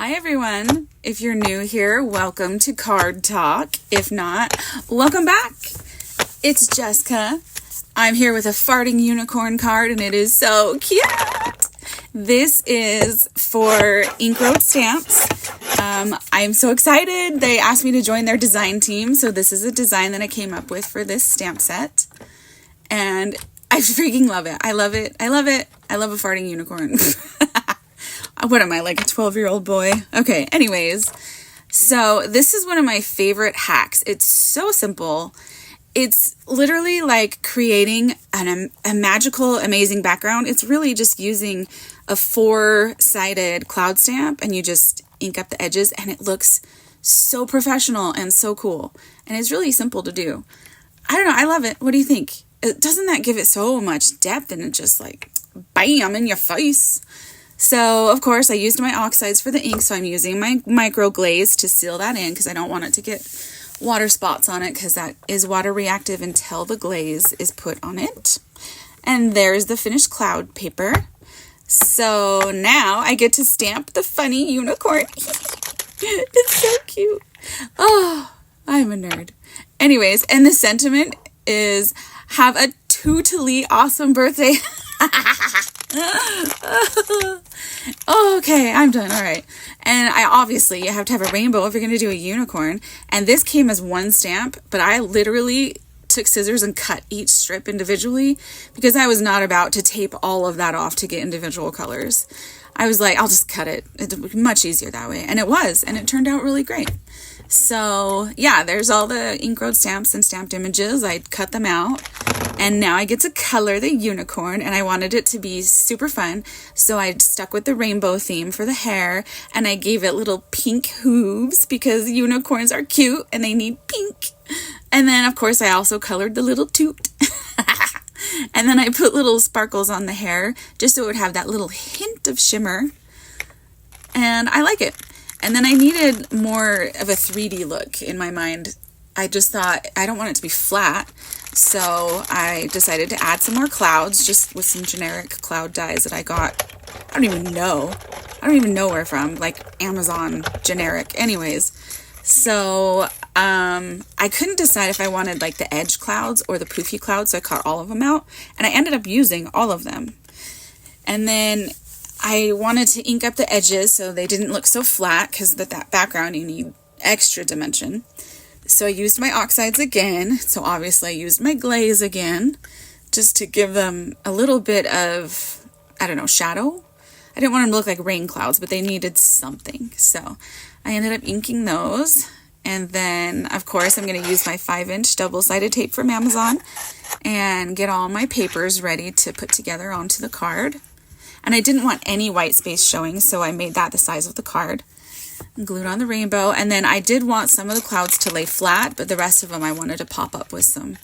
Hi everyone. If you're new here, welcome to Card Talk. If not, welcome back. It's Jessica. I'm here with a farting unicorn card and it is so cute. This is for Ink Road Stamps. I'm so excited. They asked me to join their design team. So this is a design that I came up with for this stamp set. And I freaking love it. I love it. I love it. I love a farting unicorn. What am I, like a 12-year-old boy? Okay, anyways. So this is one of my favorite hacks. It's so simple. It's literally like creating a magical, amazing background. It's really just using a 4-sided cloud stamp and you just ink up the edges and it looks so professional and so cool. And it's really simple to do. I don't know. I love it. What do you think? Doesn't that give it so much depth and it just like, bam, in your face? So, of course, I used my oxides for the ink, so I'm using my micro glaze to seal that in because I don't want it to get water spots on it because that is water reactive until the glaze is put on it. And there's the finished cloud paper. So now I get to stamp the funny unicorn. It's so cute. Oh, I'm a nerd. Anyways, and the sentiment is have a totally awesome birthday. Oh, okay, I'm done. All right. And you have to have a rainbow if you're going to do a unicorn. And this came as one stamp, but I literally took scissors and cut each strip individually because I was not about to tape all of that off to get individual colors. I was like, I'll just cut it. It's much easier that way. And it was, and it turned out really great. So yeah, there's all the ink road stamps and stamped images. I cut them out and now I get to color the unicorn and I wanted it to be super fun. So I stuck with the rainbow theme for the hair and I gave it little pink hooves because unicorns are cute and they need pink. And then of course I also colored the little toot. And then I put little sparkles on the hair just so it would have that little hint of shimmer. And I like it. And then I needed more of a 3D look in my mind. I just thought I don't want it to be flat. So I decided to add some more clouds just with some generic cloud dyes that I got. I don't even know where from, like Amazon generic. Anyways, so I couldn't decide if I wanted like the edge clouds or the poofy clouds. So I cut all of them out and I ended up using all of them. And then I wanted to ink up the edges so they didn't look so flat because with that background you need extra dimension. So I used my oxides again. So obviously I used my glaze again just to give them a little bit of, I don't know, shadow. I didn't want them to look like rain clouds, but they needed something. So I ended up inking those. And then, of course, I'm going to use my 5-inch double-sided tape from Amazon and get all my papers ready to put together onto the card. And I didn't want any white space showing, so I made that the size of the card. And glued on the rainbow. And then I did want some of the clouds to lay flat, but the rest of them I wanted to pop up with some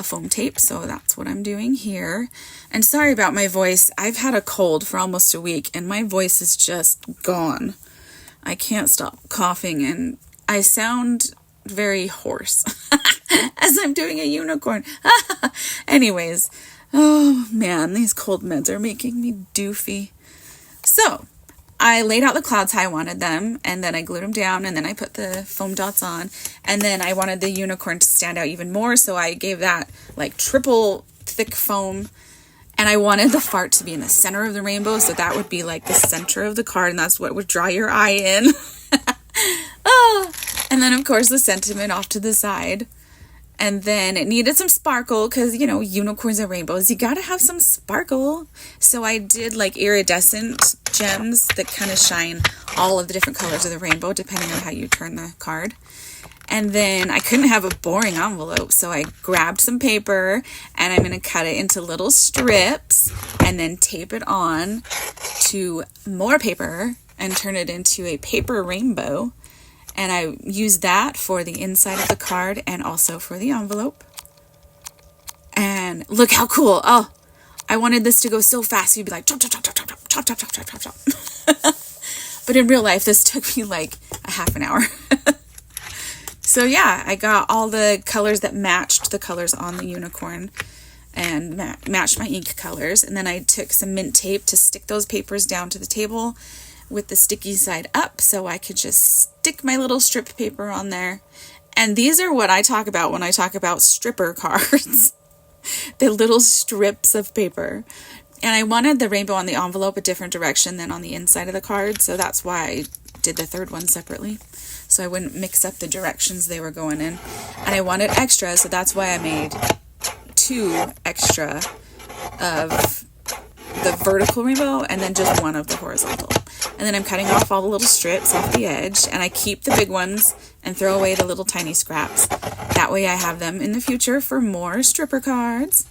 foam tape. So that's what I'm doing here. And sorry about my voice. I've had a cold for almost a week, and my voice is just gone. I can't stop coughing, and I sound very hoarse as I'm doing a unicorn. Anyways. Oh man, these cold meds are making me doofy. So I laid out the clouds how I wanted them and then I glued them down and then I put the foam dots on and then I wanted the unicorn to stand out even more. So I gave that like triple thick foam and I wanted the fart to be in the center of the rainbow. So that would be like the center of the card and that's what would draw your eye in. Oh, and then of course the sentiment off to the side. And then it needed some sparkle because, you know, unicorns and rainbows, you got to have some sparkle. So I did like iridescent gems that kind of shine all of the different colors of the rainbow depending on how you turn the card. And then I couldn't have a boring envelope. So I grabbed some paper and I'm going to cut it into little strips and then tape it on to more paper and turn it into a paper rainbow. And I used that for the inside of the card and also for the envelope. And look how cool. Oh, I wanted this to go so fast. You'd be like, chop, chop, chop, chop, chop, chop, chop, chop, chop, chop, chop. But in real life, this took me like a half an hour. So yeah, I got all the colors that matched the colors on the unicorn and matched my ink colors. And then I took some mint tape to stick those papers down to the table with the sticky side up so I could just stick my little strip paper on there. And these are what I talk about when I talk about stripper cards. The little strips of paper. And I wanted the rainbow on the envelope a different direction than on the inside of the card, so that's why I did the third one separately, so I wouldn't mix up the directions they were going in. And I wanted extra, so that's why I made 2 extra of the vertical rainbow and then just 1 of the horizontal. And then I'm cutting off all the little strips off the edge, and I keep the big ones and throw away the little tiny scraps. That way I have them in the future for more stripper cards.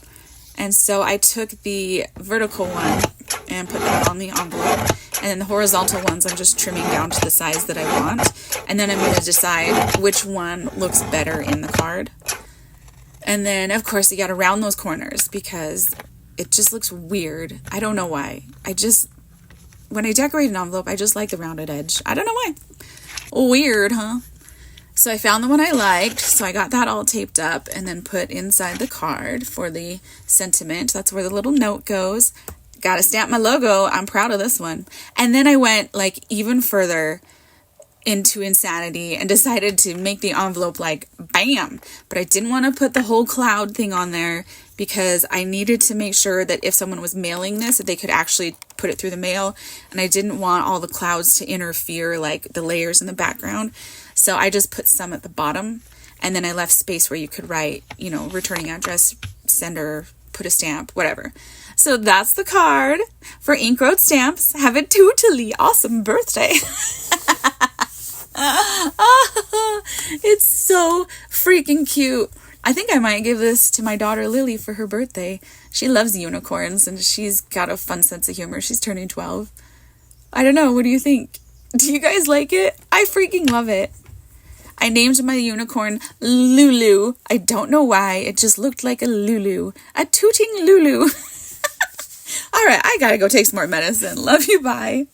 And so I took the vertical one and put that on the envelope. And then the horizontal ones I'm just trimming down to the size that I want. And then I'm going to decide which one looks better in the card. And then, of course, you got to round those corners because it just looks weird. I don't know why. When I decorate an envelope, I just like the rounded edge. I don't know why. Weird, huh? So I found the one I liked, so I got that all taped up and then put inside the card for the sentiment. That's where the little note goes. Gotta stamp my logo. I'm proud of this one. And then I went like even further into insanity and decided to make the envelope like bam. But I didn't want to put the whole cloud thing on there because I needed to make sure that if someone was mailing this, that they could actually put it through the mail. And I didn't want all the clouds to interfere, like the layers in the background. So I just put some at the bottom, and then I left space where you could write, returning address, sender, put a stamp, whatever. So that's the card for Ink Road Stamps. Have a totally awesome birthday. It's so freaking cute. I think I might give this to my daughter Lily for her birthday. She loves unicorns, and she's got a fun sense of humor. She's turning 12. I don't know. What do you think? Do you guys like it? I freaking love it. I named my unicorn Lulu. I don't know why. It just looked like a Lulu. A Tooting LuLu. All right, I gotta go take some more medicine. Love you, bye.